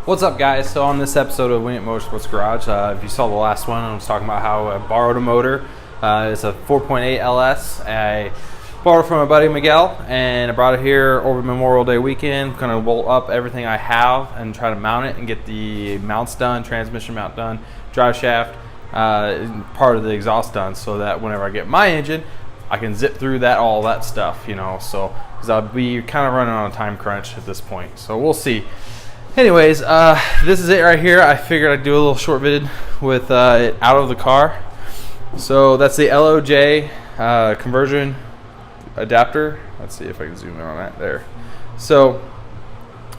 What's up, guys? So on this episode of Wing It Motorsports Garage, if you saw the last one, I was talking about how I borrowed a motor. It's a 4.8 LS. I borrowed it from my buddy Miguel, and I brought it here over Memorial Day weekend. Going to bolt up everything I have and try to mount it and get the mounts done, transmission mount done, drive shaft, part of the exhaust done, so that whenever I get my engine, I can zip through all that stuff, you know. So, because I'll be kind of running on a time crunch at this point. So we'll see. Anyways, this is it right here. I figured I'd do a little short vid with it out of the car. So that's the LOJ conversion adapter. Let's see if I can zoom in on that there. So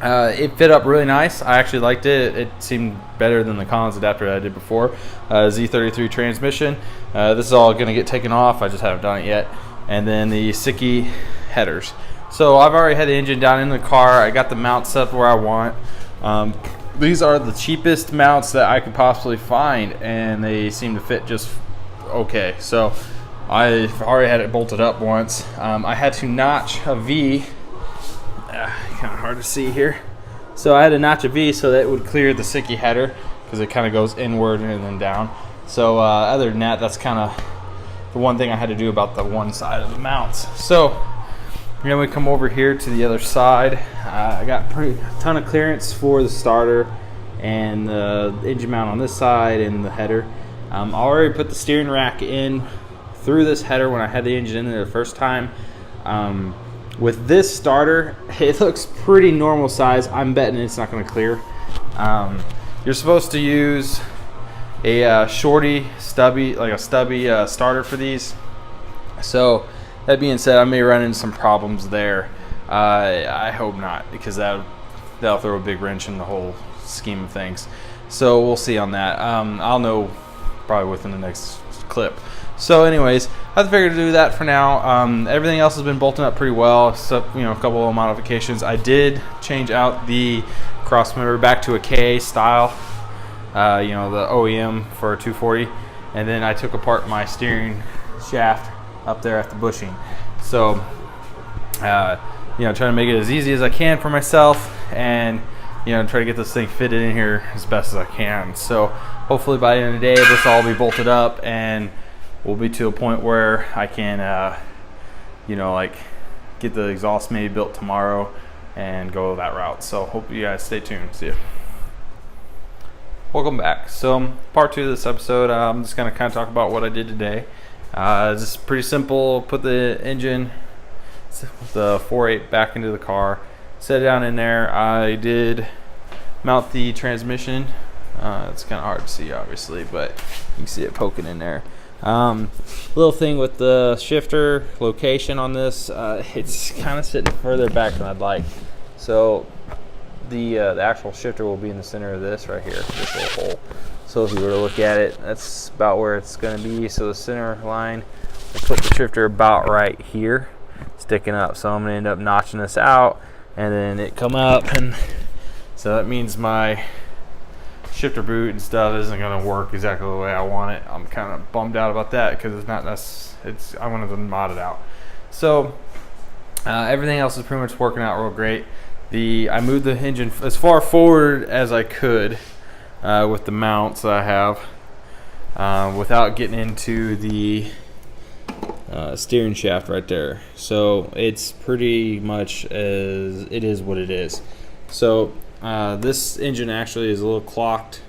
it fit up really nice. I actually liked it. It seemed better than the Collins adapter that I did before. Z33 transmission. This is all going to get taken off. I just haven't done it yet. And then the Sicky headers. So I've already had the engine down in the car. I got the mount set up where I want. These are the cheapest mounts that I could possibly find, and they seem to fit just okay. So I've already had it bolted up once. I had to notch a V. Kind of hard to see here. So I had to notch a V so that it would clear the Sicky header, because it kind of goes inward and then down. So other than that, that's kind of the one thing I had to do about the one side of the mounts. So then we come over here to the other side. I got a ton of clearance for the starter and the engine mount on this side and the header. I already put the steering rack in through this header when I had the engine in there the first time. With this starter, it looks pretty normal size. I'm betting it's not going to clear. You're supposed to use a stubby starter for these. So that being said, I may run into some problems there. I hope not, because that'll throw a big wrench in the whole scheme of things. So we'll see on that. I'll know probably within the next clip. So anyways, I figured to do that for now. Everything else has been bolting up pretty well, except a couple of modifications. I did change out the cross member back to a KA style, the OEM for a 240, and then I took apart my steering shaft up there at the bushing. So trying to make it as easy as I can for myself, and try to get this thing fitted in here as best as I can. So hopefully by the end of the day, this will all be bolted up, and we'll be to a point where I can get the exhaust maybe built tomorrow and go that route. So hope you guys stay tuned. See you. Welcome back. So part 2 of this episode, I'm just going to kind of talk about what I did today. Just pretty simple. Put the engine, the 4.8, back into the car, set it down in there. I did mount the transmission. It's kind of hard to see, obviously, but you can see it poking in there. Little thing with the shifter location on this, it's kind of sitting further back than I'd like. So the actual shifter will be in the center of this right here, this little hole. So if you were to look at it, that's about where it's going to be. So the center line, I put the shifter about right here, sticking up. So I'm going to end up notching this out, and then it come up, and so that means my shifter boot and stuff isn't going to work exactly the way I want it. I'm kind of bummed out about that, because I wanted to mod it out. So everything else is pretty much working out real great. I moved the engine as far forward as I could with the mounts that I have, without getting into the steering shaft right there. So it's pretty much it is what it is. So this engine actually is a little clocked.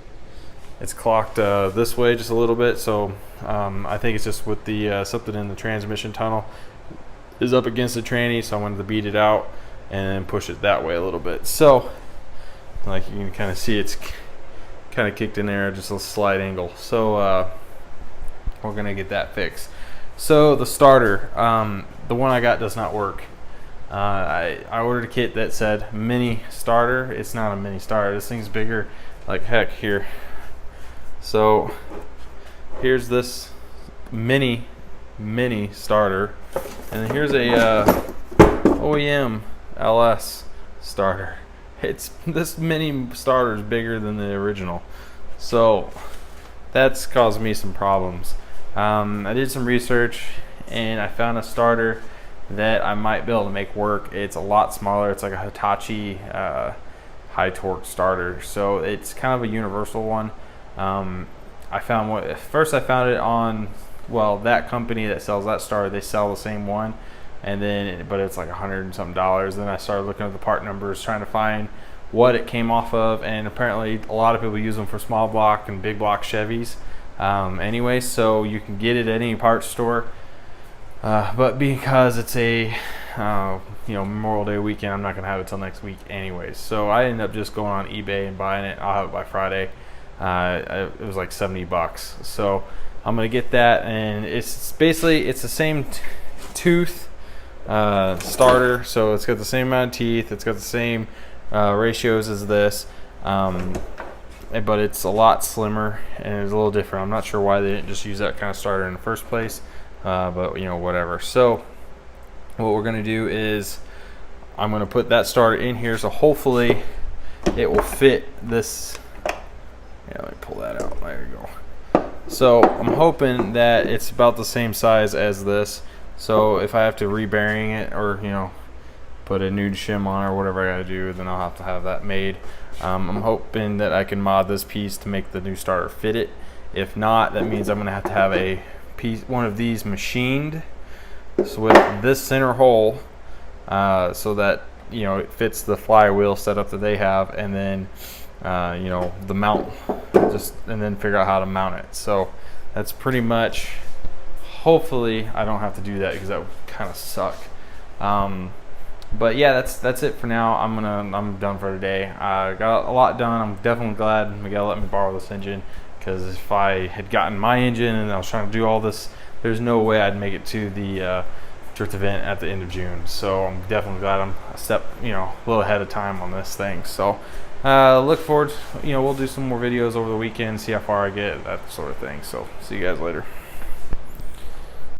It's clocked this way just a little bit. So I think it's just with the something in the transmission tunnel is up against the tranny, so I wanted to beat it out and then push it that way a little bit. So like you can kind of see, it's kind of kicked in there, just a slight angle. So we're gonna get that fixed. So the starter, the one I got does not work. I ordered a kit that said mini starter. It's not a mini starter. This thing's bigger like heck here. So here's this mini starter, and then here's a OEM LS starter. This mini starter is bigger than the original, so that's caused me some problems. I did some research and I found a starter that I might be able to make work. It's a lot smaller. It's like a Hitachi high torque starter. So it's kind of a universal one. I found first I found it on, well, that company that sells that starter, they sell the same one, and then but it's like $100 and something. Then I started looking at the part numbers, trying to find what it came off of, and apparently a lot of people use them for small block and big block Chevys. Anyway, so you can get it at any parts store, but because it's a Memorial Day weekend, I'm not gonna have it till next week anyways. So I ended up just going on eBay and buying it. I'll have it by Friday. It was like $70, so I'm gonna get that, and it's basically it's the same tooth starter, so it's got the same amount of teeth, it's got the same ratios as this, but it's a lot slimmer and it's a little different. I'm not sure why they didn't just use that kind of starter in the first place, but whatever. So what we're gonna do is I'm gonna put that starter in here, so hopefully it will fit this. Yeah, let me pull that out. There you go. So I'm hoping that it's about the same size as this. So if I have to re-bearing it, or put a new shim on, or whatever I gotta do, then I'll have to have that made. I'm hoping that I can mod this piece to make the new starter fit it. If not, that means I'm gonna have to have a piece, one of these machined, so with this center hole, so that it fits the flywheel setup that they have, and then the mount, and then figure out how to mount it. So that's pretty much, hopefully I don't have to do that, because that would kind of suck. But yeah, that's it for now. I'm done for today. I got a lot done. I'm definitely glad Miguel let me borrow this engine, because if I had gotten my engine and I was trying to do all this, there's no way I'd make it to the drift event at the end of June. So I'm definitely glad I'm a step a little ahead of time on this thing. So look forward, we'll do some more videos over the weekend, see how far I get, that sort of thing. So see you guys later.